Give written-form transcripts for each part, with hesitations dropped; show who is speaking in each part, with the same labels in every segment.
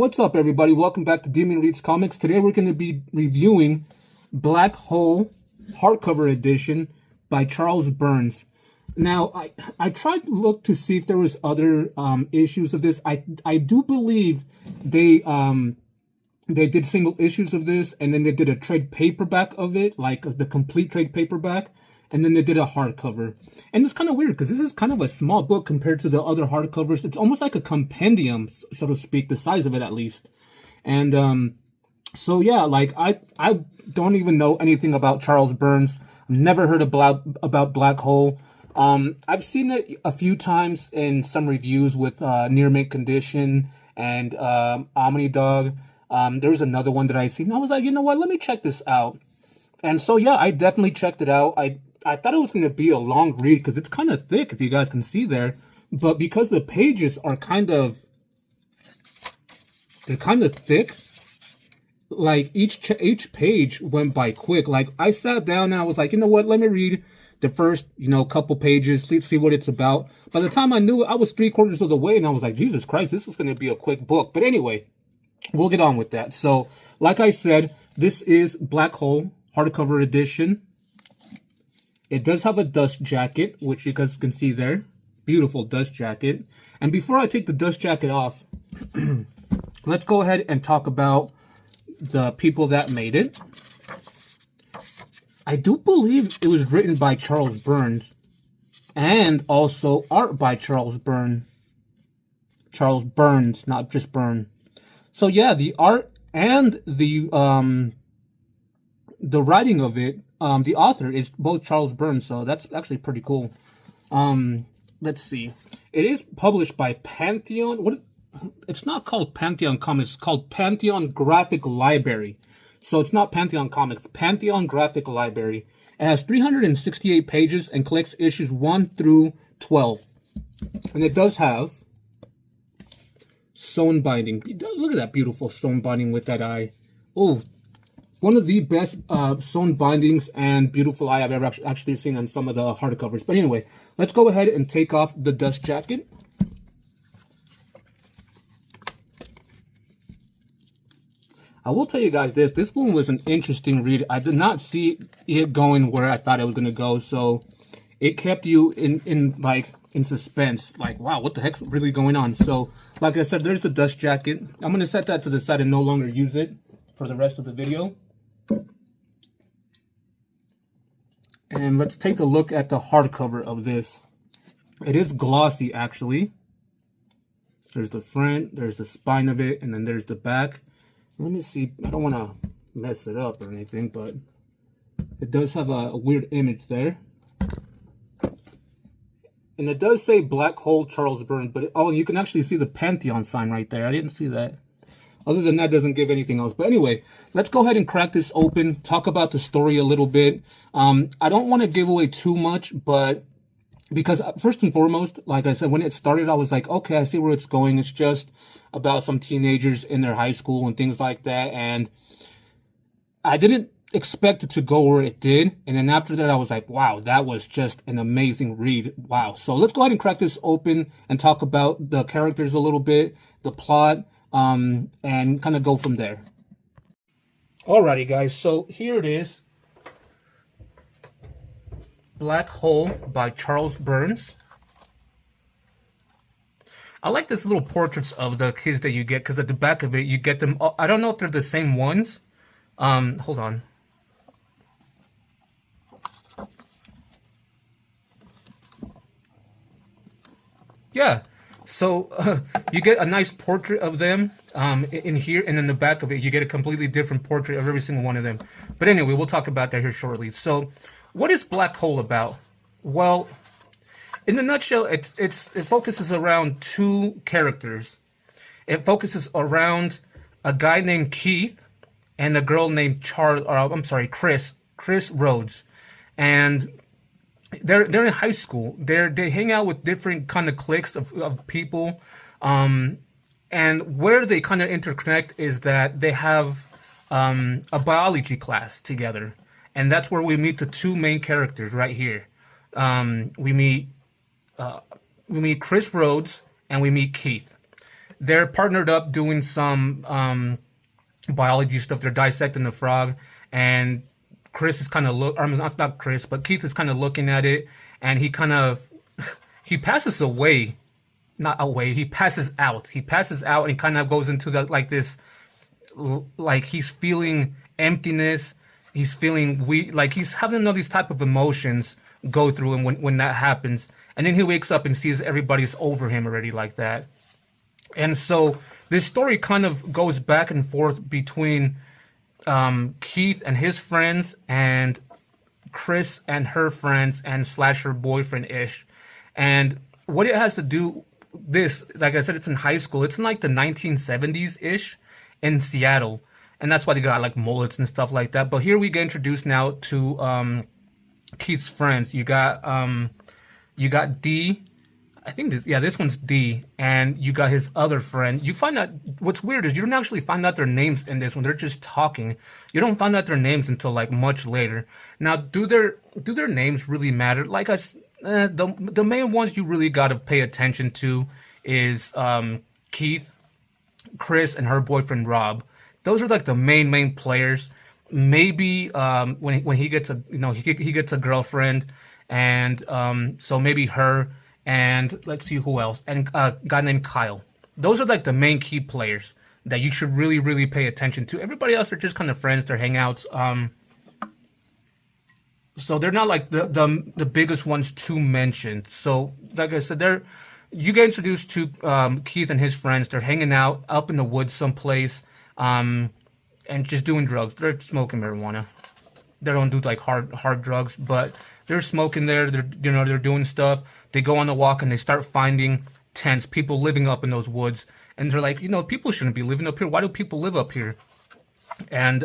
Speaker 1: What's up, everybody? Welcome back to Demon Reads Comics. Today we're going to be reviewing Black Hole Hardcover Edition by Charles Burns. Now, I tried to look to see if there was other issues of this. I do believe they did single issues of this, and then they did a trade paperback of it, like the complete trade paperback, and then they did a hardcover. And it's kind of weird because this is kind of a small book compared to the other hardcovers. It's almost like a compendium, so to speak, the size of it at least. And so yeah, like I don't even know anything about Charles Burns. I've never heard about Black Hole. I've seen it a few times in some reviews with Near Mint Condition and Omni Dog. There's another one that I seen. I was like, you know what? Let me check this out. And so yeah, I definitely checked it out. I thought it was going to be a long read because it's kind of thick, if you guys can see there. But because the pages are kind of thick, like each page went by quick. Like I sat down and I was like, you know what? Let me read the first, couple pages. Let's see what it's about. By the time I knew it, I was 3/4 of the way, and I was like, Jesus Christ, this is going to be a quick book. But anyway, we'll get on with that. So, like I said, this is Black Hole Hardcover Edition. It does have a dust jacket, which you guys can see there. Beautiful dust jacket. And before I take the dust jacket off, let's go ahead and talk about the people that made it. I do believe it was written by Charles Burns and also art by Charles Burns. Charles Burns, not just Byrne. So yeah, the art and the writing of it, the author is both Charles Burns, so that's actually pretty cool. Let's see. It is published by Pantheon. It's not called Pantheon Comics. It's called Pantheon Graphic Library. So it's not Pantheon Comics. Pantheon Graphic Library. It has 368 pages and collects issues 1 through 12. And it does have sewn binding. Look at that beautiful sewn binding with that eye. Oh, one of the best sewn bindings and beautiful eye I've ever actually seen on some of the hardcovers. But anyway, let's go ahead and take off the dust jacket. I will tell you guys this one was an interesting read. I did not see it going where I thought it was going to go, so it kept you in suspense. Like, wow, what the heck's really going on? So, like I said, there's the dust jacket. I'm going to set that to the side and no longer use it for the rest of the video. And let's take a look at the hardcover of this. It is glossy, actually. There's the front, there's the spine of it, and then there's the back. Let me see. I don't want to mess it up or anything, but it does have a weird image there. And it does say Black Hole Charles Burns, but oh, you can actually see the Pantheon sign right there. I didn't see that. Other than that, it doesn't give anything else. But anyway, let's go ahead and crack this open, talk about the story a little bit. I don't want to give away too much, but because first and foremost, like I said, when it started, I was like, okay, I see where it's going. It's just about some teenagers in their high school and things like that. And I didn't expect it to go where it did. And then after that, I was like, wow, that was just an amazing read. Wow. So let's go ahead and crack this open and talk about the characters a little bit, the plot, and kind of go from there. Alrighty, guys. So here it is. Black Hole by Charles Burns. I like this little portraits of the kids that you get, because at the back of it, you get them. I don't know if they're the same ones. Hold on. Yeah. So you get a nice portrait of them in here, and in the back of it, you get a completely different portrait of every single one of them. But anyway, we'll talk about that here shortly. So, what is Black Hole about? Well, in a nutshell, it focuses around two characters. It focuses around a guy named Keith and a girl named Chris Rhodes, and they're in high school. They hang out with different kind of cliques of people, and where they kind of interconnect is that they have a biology class together, and that's where we meet the two main characters right here. We meet Chris Rhodes and we meet Keith. they're partnered up doing some biology stuff. They're dissecting the frog, and Chris is kind of or not Chris, but Keith is kind of looking at it, and he kind of he passes away, not away. He passes out. He passes out and kind of goes into the like this, like he's feeling emptiness. He's feeling weak, like he's having all these type of emotions go through him when that happens, and then he wakes up and sees everybody's over him already like that. And so this story kind of goes back and forth between Keith and his friends and Chris and her friends and slash her boyfriend-ish. And what it has to do, this, like I said, it's in high school. It's in like the 1970s-ish in Seattle. And that's why they got like mullets and stuff like that. But here we get introduced now to Keith's friends. You got D. I think this one's D, and you got his other friend. You find out what's weird is you don't actually find out their names in this one. They're just talking. You don't find out their names until like much later. Now, do their names really matter? Like the main ones you really got to pay attention to is Keith, Chris, and her boyfriend Rob. Those are like the main players. Maybe when he gets he gets a girlfriend, and so maybe her. And let's see who else. And a guy named Kyle. Those are like the main key players that you should really pay attention to. Everybody else are just kind of friends. They're hangouts. So they're not like the biggest ones to mention. So like I said, you get introduced to Keith and his friends. They're hanging out up in the woods someplace, and just doing drugs. They're smoking marijuana. They don't do like hard drugs, but they're smoking there. They're doing stuff. They go on a walk and they start finding tents, people living up in those woods, and they're like, people shouldn't be living up here. Why do people live up here? And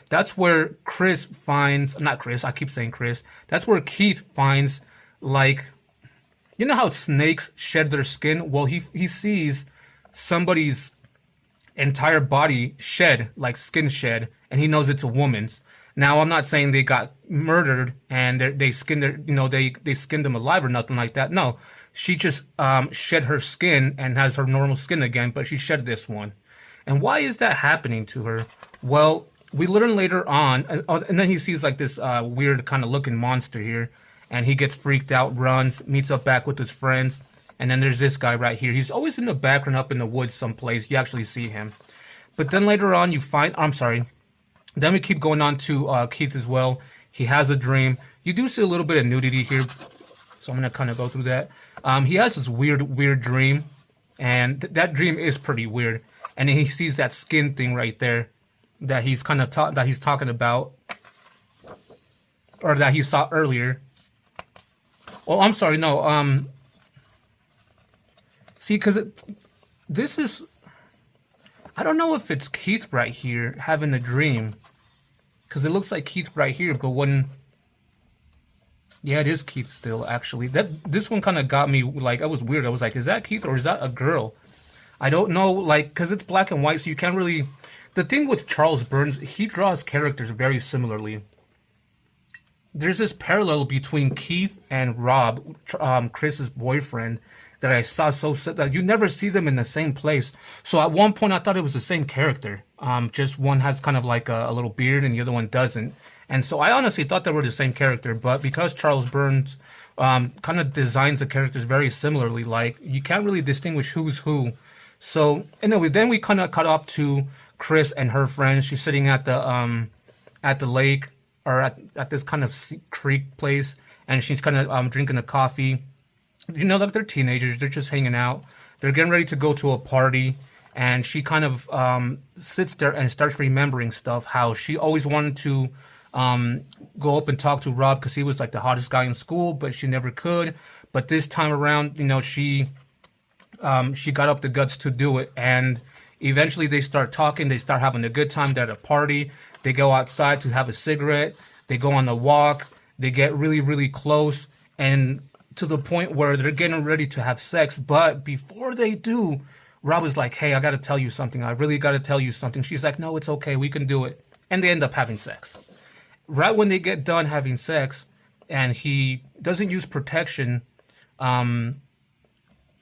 Speaker 1: that's where Chris finds, not Chris, I keep saying Chris. That's where Keith finds, like, you know how snakes shed their skin? Well, he sees somebody's entire body shed, like skin shed, and he knows it's a woman's. Now, I'm not saying they got murdered and they skinned they skinned them alive or nothing like that. No, she just shed her skin and has her normal skin again, but she shed this one. And why is that happening to her? Well, we learn later on, and then he sees like this weird kind of looking monster here, and he gets freaked out, runs, meets up back with his friends, and then there's this guy right here. He's always in the background up in the woods someplace. You actually see him. But then later on then we keep going on to Keith as well. He has a dream. You do see a little bit of nudity here, so I'm going to kind of go through that. He has this weird dream, and that dream is pretty weird. And then he sees that skin thing right there that he's kind of talking about, or that he saw earlier. Oh, I'm sorry, no. See, because this is... I don't know if it's Keith right here having a dream, because it looks like Keith right here, but yeah, it is Keith still, actually. This one kind of got me, like, I was weird. I was like, is that Keith or is that a girl? I don't know, like, because it's black and white, so you can't really... The thing with Charles Burns, he draws characters very similarly. There's this parallel between Keith and Rob, Chris's boyfriend, that I saw that you never see them in the same place. So at one point I thought it was the same character. Just one has kind of like a little beard and the other one doesn't. And so I honestly thought they were the same character, but because Charles Burns kind of designs the characters very similarly, like you can't really distinguish who's who. So anyway, then we kind of cut off to Chris and her friends. She's sitting at the lake, or at this kind of creek place, and she's kind of drinking a coffee. Like they're teenagers, they're just hanging out. They're getting ready to go to a party, and she kind of sits there and starts remembering stuff, how she always wanted to go up and talk to Rob because he was like the hottest guy in school, but she never could. But this time around, she got up the guts to do it, and eventually they start talking, they start having a good time. They're at a party, they go outside to have a cigarette, they go on a walk, they get really close, and to the point where they're getting ready to have sex. But before they do, Rob is like, hey, I got to tell you something. I really got to tell you something. She's like, no, it's okay. We can do it. And they end up having sex. Right when they get done having sex, and he doesn't use protection,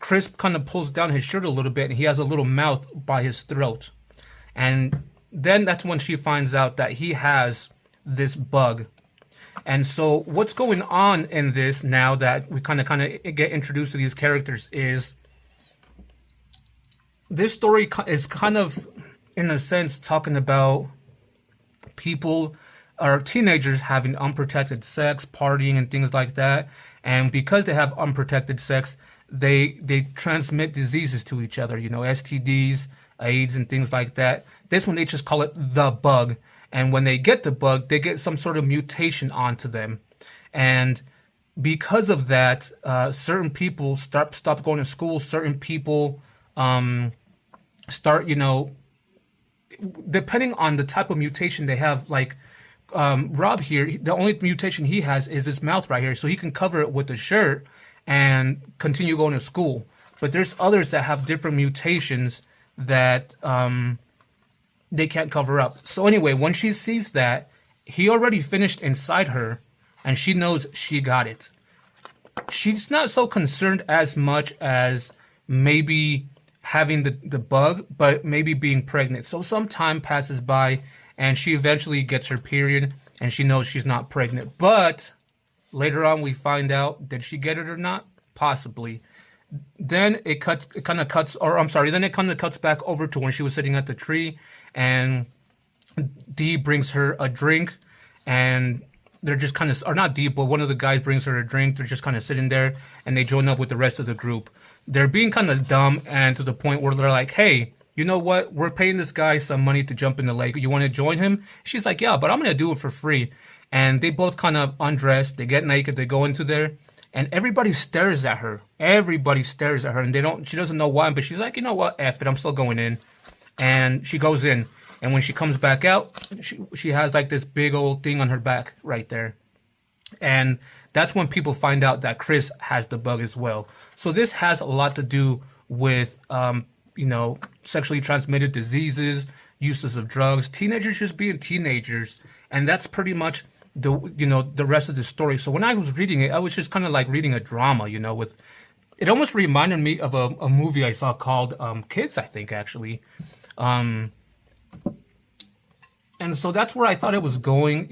Speaker 1: Chris kind of pulls down his shirt a little bit, and he has a little mouth by his throat. And then that's when she finds out that he has this bug. And so what's going on in this, now that we kind of get introduced to these characters, is this story is kind of, in a sense, talking about people or teenagers having unprotected sex, partying, and things like that. And because they have unprotected sex, they transmit diseases to each other, STDs, AIDS, and things like that. This one, they just call it the bug. And when they get the bug, they get some sort of mutation onto them. And because of that, certain people stop going to school. Certain people start, depending on the type of mutation they have. Like Rob here, the only mutation he has is his mouth right here. So he can cover it with a shirt and continue going to school. But there's others that have different mutations that they can't cover up. So anyway, when she sees that, he already finished inside her, and she knows she got it. She's not so concerned as much as maybe having the bug, but maybe being pregnant. So some time passes by, and she eventually gets her period, and she knows she's not pregnant. But later on, we find out, did she get it or not? Possibly. Then it kind of cuts back over to when she was sitting at the tree, and Dee brings her a drink, and they're just kind of, or not Dee, but one of the guys brings her a drink. They're just kind of sitting there, and they join up with the rest of the group. They're being kind of dumb, and to the point where they're like, hey, you know what? We're paying this guy some money to jump in the lake. You want to join him? She's like, yeah, but I'm going to do it for free. And they both kind of undress. They get naked. They go into there. And everybody stares at her. Everybody stares at her. And she doesn't know why, but she's like, you know what? F it. I'm still going in. And she goes in. And when she comes back out, she has like this big old thing on her back right there. And that's when people find out that Chris has the bug as well. So this has a lot to do with, sexually transmitted diseases, uses of drugs, teenagers just being teenagers. And that's pretty much the rest of the story. So when I was reading it, I was just kind of like reading a drama, with, it almost reminded me of a movie I saw called Kids, I think, actually. And so that's where I thought it was going.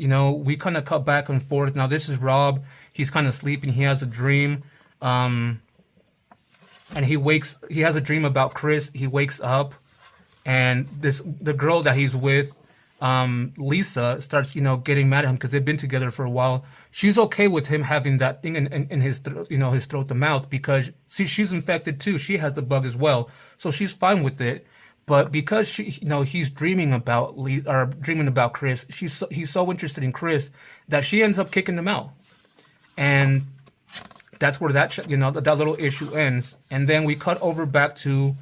Speaker 1: We kind of cut back and forth. Now this is Rob. He's kind of sleeping. He has a dream. And he has a dream about Chris. He wakes up, and the girl that he's with, Lisa, starts, getting mad at him because they've been together for a while. She's okay with him having that thing in his throat, his throat, the mouth, because she's infected too. She has the bug as well, so she's fine with it. But because he's dreaming about Chris, he's so interested in Chris that she ends up kicking him out, and that's where that that little issue ends. And then we cut over back to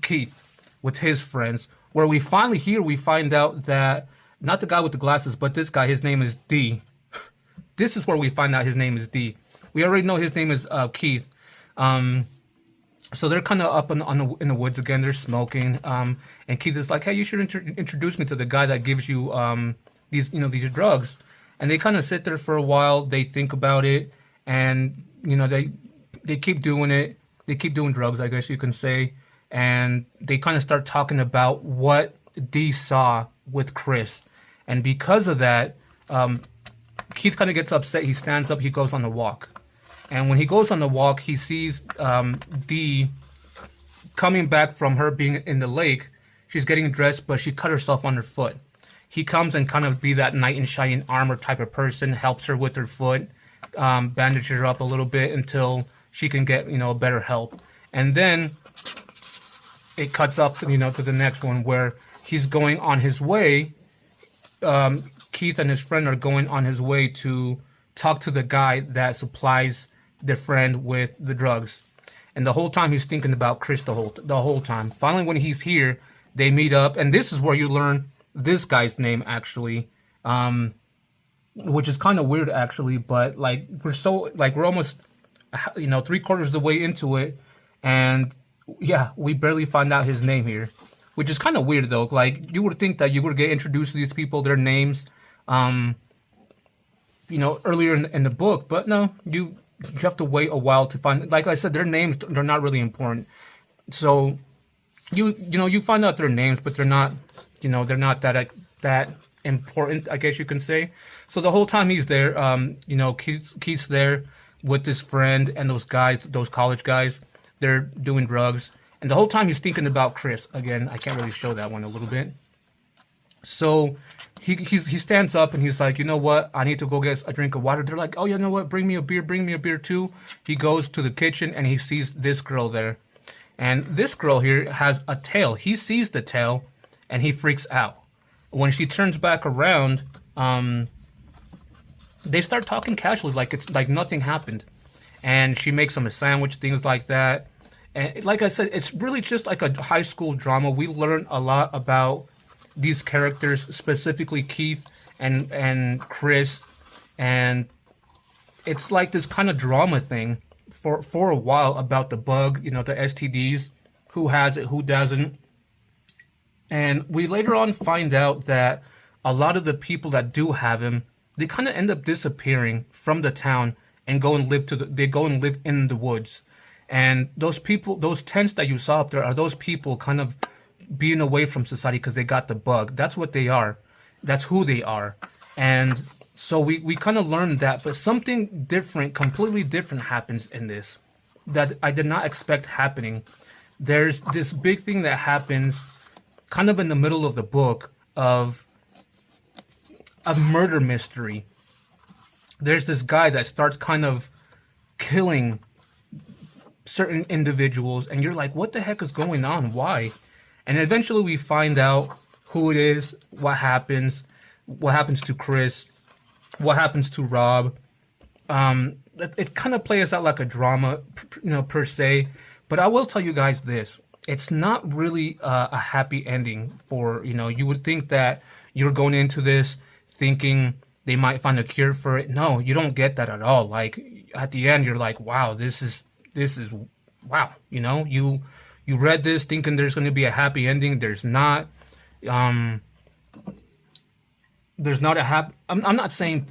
Speaker 1: Keith with his friends, where we find out that not the guy with the glasses, but this guy, his name is D. This is where we find out his name is D. We already know his name is Keith. So they're kind of up in the woods again. They're smoking. And Keith is like, hey, you should introduce me to the guy that gives you these drugs. And they kind of sit there for a while. They think about it, and they keep doing it. They keep doing drugs, I guess you can say. And they kind of start talking about what Dee saw with Chris. And because of that, Keith kind of gets upset. He stands up. He goes on a walk. And when he goes on the walk, he sees Dee coming back from her being in the lake. She's getting dressed, but she cut herself on her foot. He comes and kind of be that knight in shining armor type of person, helps her with her foot, bandages her up a little bit until she can get, better help. And then it cuts up to, to the next one where he's going on his way. Keith and his friend are going on his way to talk to the guy that supplies their friend with the drugs. And the whole time he's thinking about Chris the whole time. Finally, when he's here, they meet up, and this is where you learn this guy's name, actually, which is kind of weird, actually, but we're almost 3/4 of the way into it, and yeah, we barely find out his name here, which is kind of weird, though. Like, you would think that you would get introduced to these people, their names, earlier in the book, but no, you have to wait a while to find. Like I said, their names, they're not really important. So you find out their names, but they're not, they're not that important, I guess you can say. So the whole time he's there, Keith's there with his friend and those guys, those college guys. They're doing drugs, and the whole time he's thinking about Chris. Again, I can't really show that one a little bit. So he stands up and he's like, you know what? I need to go get a drink of water. They're like, oh, you know what? Bring me a beer too. He goes to the kitchen and he sees this girl there. And this girl here has a tail. He sees the tail and he freaks out. When she turns back around, they start talking casually, like it's like nothing happened. And she makes him a sandwich, things like that. And like I said, it's really just like a high school drama. We learn a lot about these characters, specifically Keith and Chris, and it's like this kind of drama thing for a while about the bug, the STDs, who has it, who doesn't. And we later on find out that a lot of the people that do have him, they kind of end up disappearing from the town and go and live in the woods. And those people, those tents that you saw up there, are those people kind of being away from society because they got the bug. That's what they are. That's who they are. And so we kind of learned that, but something different, completely different happens in this that I did not expect happening. There's this big thing that happens kind of in the middle of the book of a murder mystery. There's this guy that starts kind of killing certain individuals, and you're like, what the heck is going on? Why? And eventually we find out who it is, what happens to Chris, what happens to Rob. It kind of plays out like a drama, per se. But I will tell you guys this. It's not really a happy ending for, you would think that you're going into this thinking they might find a cure for it. No, you don't get that at all. Like, at the end, you're like, wow, this is wow. You read this thinking there's going to be a happy ending. There's not. There's not a happy. I'm not saying,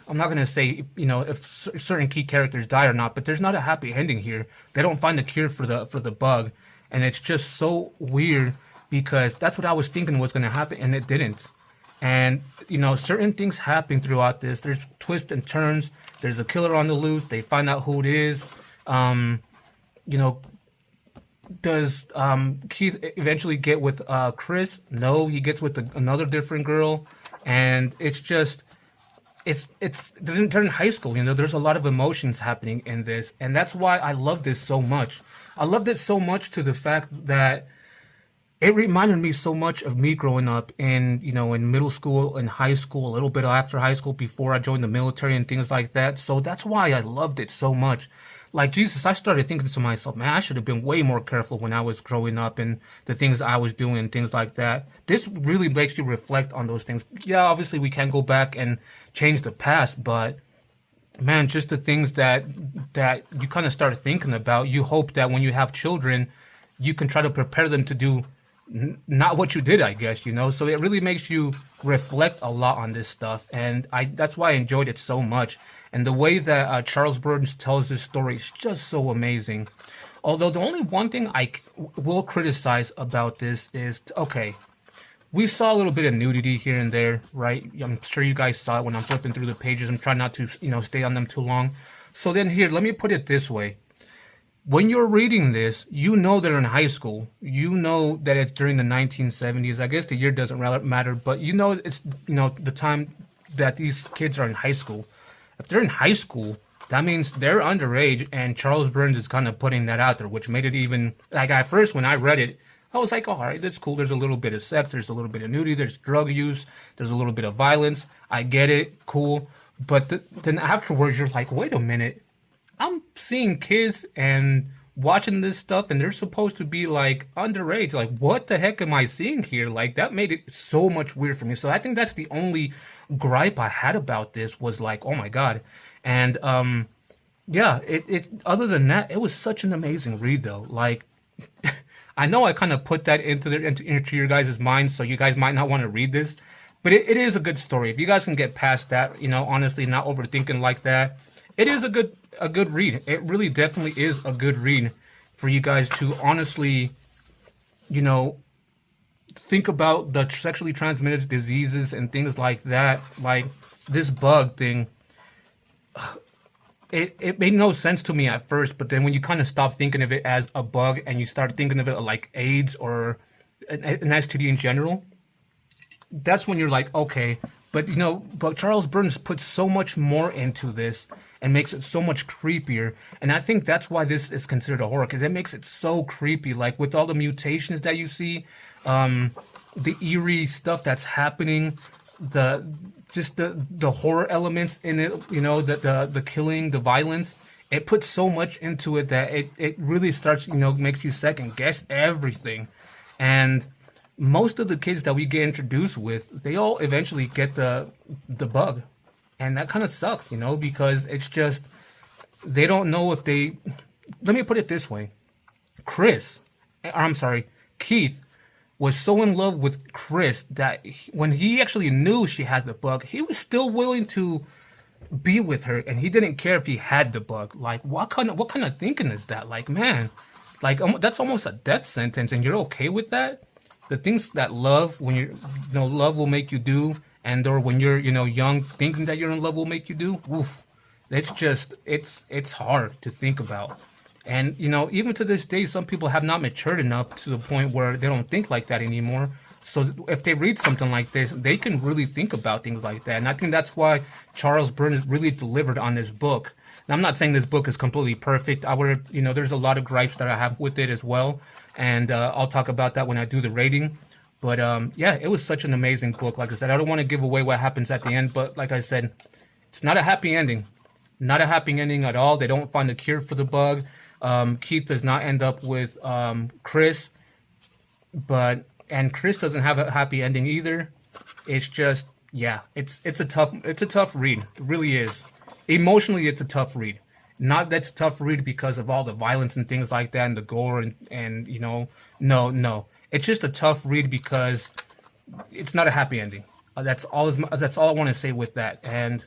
Speaker 1: I'm not going to say, if certain key characters die or not, but there's not a happy ending here. They don't find a cure for the bug. And it's just so weird because that's what I was thinking was going to happen, and it didn't. And, certain things happen throughout this. There's twists and turns. There's a killer on the loose. They find out who it is. Does Keith eventually get with Chris? No, he gets with another different girl. And it's just, they're in high school. There's a lot of emotions happening in this. And that's why I love this so much. I loved it so much to the fact that it reminded me so much of me growing up in middle school and high school, a little bit after high school, before I joined the military and things like that. So that's why I loved it so much. Like, Jesus, I started thinking to myself, man, I should have been way more careful when I was growing up and the things I was doing and things like that. This really makes you reflect on those things. Yeah, obviously we can't go back and change the past, but man, just the things that you kind of start thinking about. You hope that when you have children, you can try to prepare them to do not what you did, I guess, So it really makes you reflect a lot on this stuff, and that's why I enjoyed it so much. And the way that Charles Burns tells this story is just so amazing. Although the only one thing I will criticize about this is, okay, we saw a little bit of nudity here and there, right? I'm sure you guys saw it when I'm flipping through the pages. I'm trying not to, stay on them too long. So then here, let me put it this way. When you're reading this, they're in high school. You know that it's during the 1970s. I guess the year doesn't matter, but it's, the time that these kids are in high school. If they're in high school, that means they're underage, and Charles Burns is kind of putting that out there, which made it even, like, at first when I read it, I was like, oh, all right, that's cool. There's a little bit of sex. There's a little bit of nudity. There's drug use. There's a little bit of violence. I get it. Cool. But then afterwards, you're like, wait a minute. I'm seeing kids and watching this stuff, and they're supposed to be like underage. Like, what the heck am I seeing here? Like, that made it so much weird for me. So I think that's the only gripe I had about this, was like, oh my God. And yeah, it other than that, it was such an amazing read though. Like, I know I kind of put that into your guys' minds, so you guys might not want to read this, but it is a good story. If you guys can get past that, honestly, not overthinking like that, it is a good read. It really definitely is a good read for you guys to honestly, you know, think about the sexually transmitted diseases and things like that. Like this bug thing, it made no sense to me at first, but then when you kind of stop thinking of it as a bug and you start thinking of it like AIDS or an STD in general, that's when you're like, okay. But but Charles Burns puts so much more into this and makes it so much creepier. And I think that's why this is considered a horror, because it makes it so creepy. Like with all the mutations that you see, the eerie stuff that's happening, the just the horror elements in it, the killing, the violence. It puts so much into it that it really starts, makes you second guess everything. And most of the kids that we get introduced with, they all eventually get the bug. And that kind of sucks, because it's just, they don't know if they, let me put it this way. Keith was so in love with Chris that when he actually knew she had the bug, he was still willing to be with her, and he didn't care if he had the bug. Like, what kind of thinking is that? Like, man, like that's almost a death sentence, and you're okay with that? The things that love, when love will make you do, and or when you're young, thinking that you're in love will make you do. Oof, it's just it's hard to think about. And even to this day, some people have not matured enough to the point where they don't think like that anymore. So if they read something like this, they can really think about things like that. And I think that's why Charles Burns really delivered on this book. Now, I'm not saying this book is completely perfect. There's a lot of gripes that I have with it as well. And I'll talk about that when I do the rating. But yeah, it was such an amazing book. Like I said, I don't want to give away what happens at the end. But like I said, it's not a happy ending. Not a happy ending at all. They don't find a cure for the bug. Keith does not end up with Chris. And Chris doesn't have a happy ending either. It's just, yeah, it's a tough read. It really is. Emotionally, it's a tough read. Not that's a tough read because of all the violence and things like that and the gore and no. It's just a tough read because it's not a happy ending. That's all I want to say with that. And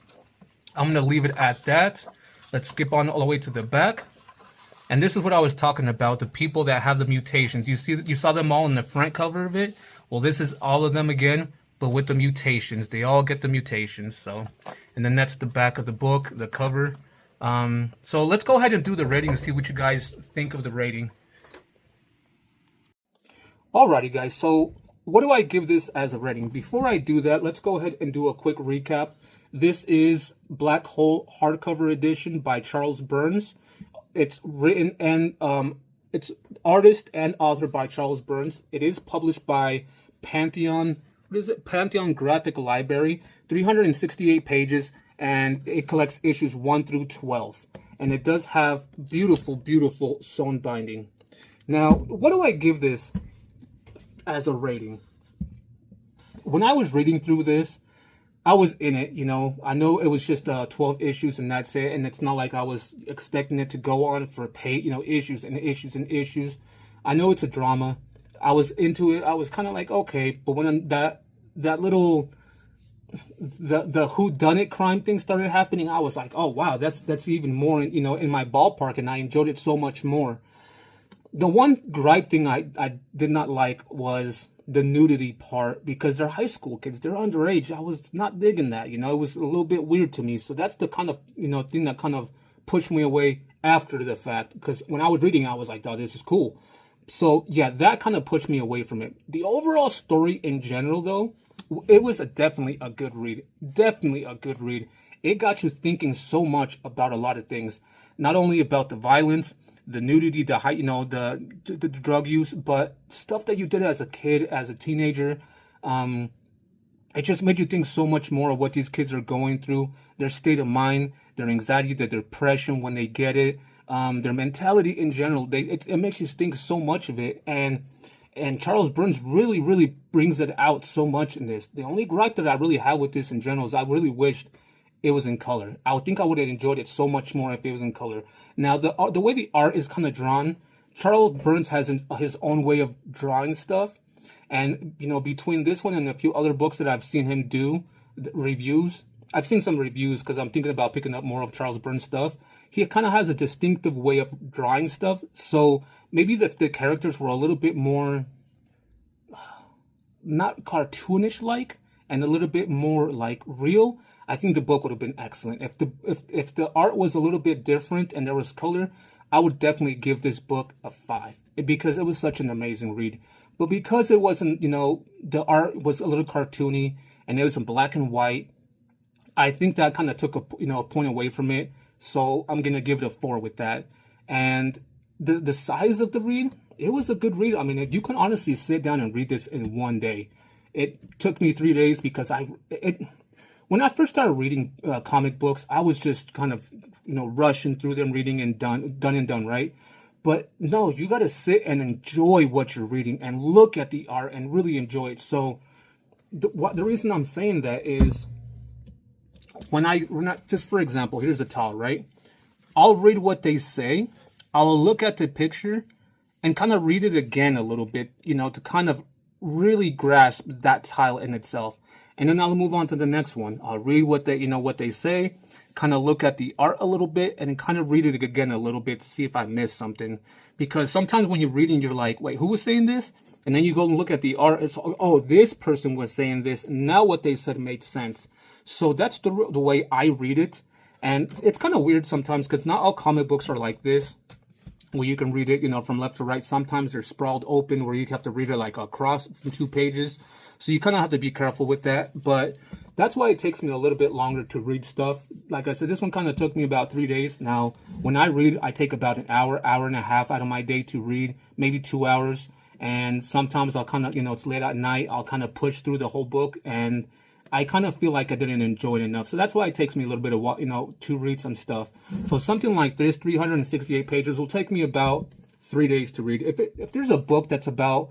Speaker 1: I'm going to leave it at that. Let's skip on all the way to the back. And this is what I was talking about, the people that have the mutations. You saw them all in the front cover of it? Well, this is all of them again, but with the mutations. They all get the mutations. So, and then that's the back of the book, the cover. So let's go ahead and do the rating and see what you guys think of the rating. Alrighty, guys. So what do I give this as a rating? Before I do that, let's go ahead and do a quick recap. This is Black Hole Hardcover Edition by Charles Burns. It's written and it's artist and author by Charles Burns. It is published by Pantheon. What is it? Pantheon Graphic Library. 368 pages, and it collects issues 1 through 12. And it does have beautiful, beautiful sewn binding. Now, what do I give this as a rating? When I was reading through this, I was in it, I know it was just 12 issues and that's it. And it's not like I was expecting it to go on for issues and issues and issues. I know it's a drama. I was into it. I was kind of like, okay. But when that little, the whodunit crime thing started happening, I was like, oh, wow, that's even more, in my ballpark. And I enjoyed it so much more. The one gripe thing I did not like was the nudity part, because they're high school kids, they're underage. I was not digging that, it was a little bit weird to me. So that's the kind of, thing that kind of pushed me away after the fact, because when I was reading, I was like, oh, this is cool. So yeah, that kind of pushed me away from it. The overall story in general, though, it was definitely a good read. Definitely a good read. It got you thinking so much about a lot of things, not only about the violence, the nudity, the drug use, but stuff that you did as a kid, as a teenager. It just made you think so much more of what these kids are going through, their state of mind, their anxiety, their depression when they get it, their mentality in general. It makes you think so much of it. And Charles Burns really, really brings it out so much in this. The only gripe that I really have with this in general is I really wished it was in color. I would think I would have enjoyed it so much more if it was in color. Now, the way the art is kind of drawn, Charles Burns has his own way of drawing stuff. And, between this one and a few other books that I've seen him do, reviews, I've seen some reviews because I'm thinking about picking up more of Charles Burns stuff. He kind of has a distinctive way of drawing stuff. So maybe the characters were a little bit more not cartoonish like and a little bit more like real, I think the book would have been excellent. If the art was a little bit different and there was color, I would definitely give this book a 5 because it was such an amazing read. But because it wasn't, the art was a little cartoony and it was in black and white, I think that kind of took a point away from it. So I'm gonna give it a 4 with that. And the size of the read, it was a good read. I mean, you can honestly sit down and read this in one day. It took me 3 days because when I first started reading comic books, I was just kind of rushing through them, reading and done, right? But no, you got to sit and enjoy what you're reading and look at the art and really enjoy it. So the reason I'm saying that is just for example, here's a towel, right? I'll read what they say. I'll look at the picture and kind of read it again a little bit, to kind of really grasp that tile in itself. And then I'll move on to the next one. I'll read what they say, kind of look at the art a little bit, and kind of read it again a little bit to see if I missed something. Because sometimes when you're reading, you're like, wait, who was saying this? And then you go and look at the art. It's, oh, this person was saying this. And now what they said made sense. So that's the way I read it. And it's kind of weird sometimes because not all comic books are like this, where you can read it, from left to right. Sometimes they're sprawled open where you have to read it like across from 2 pages. So you kind of have to be careful with that. But that's why it takes me a little bit longer to read stuff. Like I said, this one kind of took me about 3 days. Now, when I read, I take about an hour and a half out of my day to read, maybe 2 hours. And sometimes I'll kind of, it's late at night, I'll kind of push through the whole book. And I kind of feel like I didn't enjoy it enough. So that's why it takes me a little bit of, to read some stuff. So something like this, 368 pages, will take me about 3 days to read. If there's a book that's about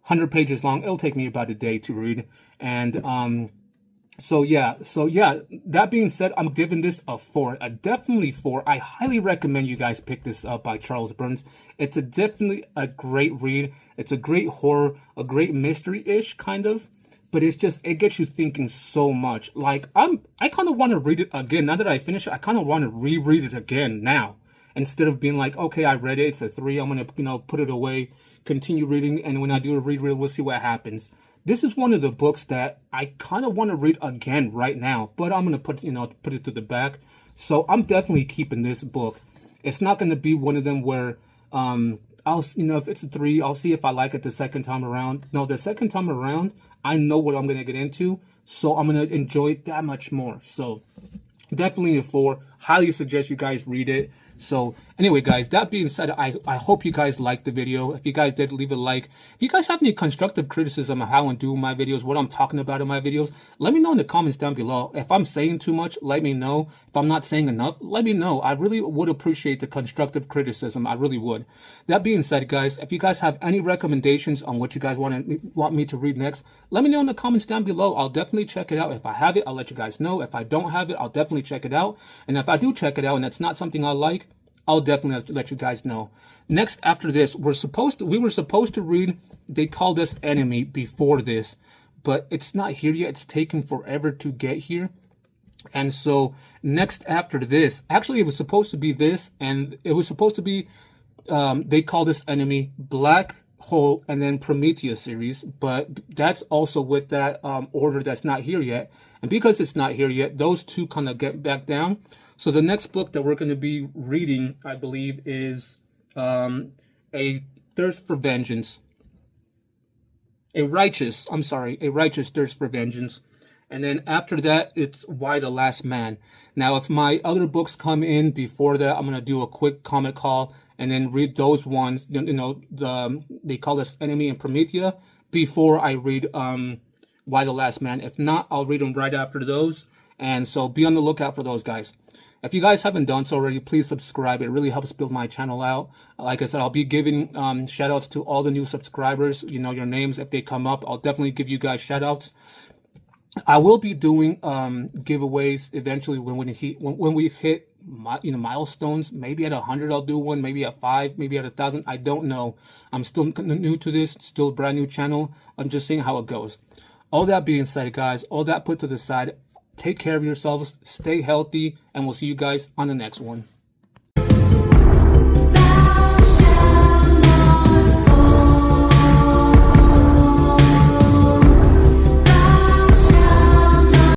Speaker 1: 100 pages long, it'll take me about a day to read. And so yeah, that being said, I'm giving this a 4, a definitely 4. I highly recommend you guys pick this up by Charles Burns. It's definitely a great read. It's a great horror, a great mystery-ish kind of. But it gets you thinking so much. Like, I kind of want to read it again. Now that I finish it, I kind of want to reread it again now. Instead of being like, okay, I read it, it's a 3, I'm going to, put it away, continue reading, and when I do a reread, we'll see what happens. This is one of the books that I kind of want to read again right now, but I'm going to put it to the back. So I'm definitely keeping this book. It's not going to be one of them where, if it's a 3, I'll see if I like it the second time around. No, the second time around, I know what I'm going to get into, so I'm going to enjoy it that much more. So definitely a 4. Highly suggest you guys read it. So anyway, guys, that being said, I hope you guys liked the video. If you guys did, leave a like. If you guys have any constructive criticism of how I do my videos, what I'm talking about in my videos, let me know in the comments down below. If I'm saying too much, let me know. If I'm not saying enough, let me know. I really would appreciate the constructive criticism. I really would. That being said, guys, if you guys have any recommendations on what you guys want me to read next, let me know in the comments down below. I'll definitely check it out. If I have it, I'll let you guys know. If I don't have it, I'll definitely check it out. And if I do check it out and it's not something I like, I'll definitely let you guys know. Next, after this, we were supposed to read They Called Us Enemy before this, but it's not here yet. It's taken forever to get here. And so next after this, actually it was supposed to be this, and it was supposed to be They Called Us Enemy, Black Hole, and then Prometheus series, but that's also with that order that's not here yet. And because it's not here yet, those two kind of get back down. So the next book that we're going to be reading, I believe, is A Thirst for Vengeance. A righteous thirst for vengeance. And then after that, it's Why the Last Man. Now, if my other books come in before that, I'm going to do a quick comment call and then read those ones, They Call Us Enemy and Prometheus, before I read Why the Last Man. If not, I'll read them right after those. And so be on the lookout for those, guys. If you guys haven't done so already, please subscribe. It really helps build my channel out. Like I said, I'll be giving shout outs to all the new subscribers. Your names, if they come up, I'll definitely give you guys shout outs. I will be doing giveaways eventually when we hit milestones. Maybe at 100 I'll do one, maybe at 5, maybe at 1,000. I don't know. I'm still new to this, still a brand new channel. I'm just seeing how it goes. All that being said, guys, all that put to the side, Take care of yourselves, stay healthy, and we'll see you guys on the next one.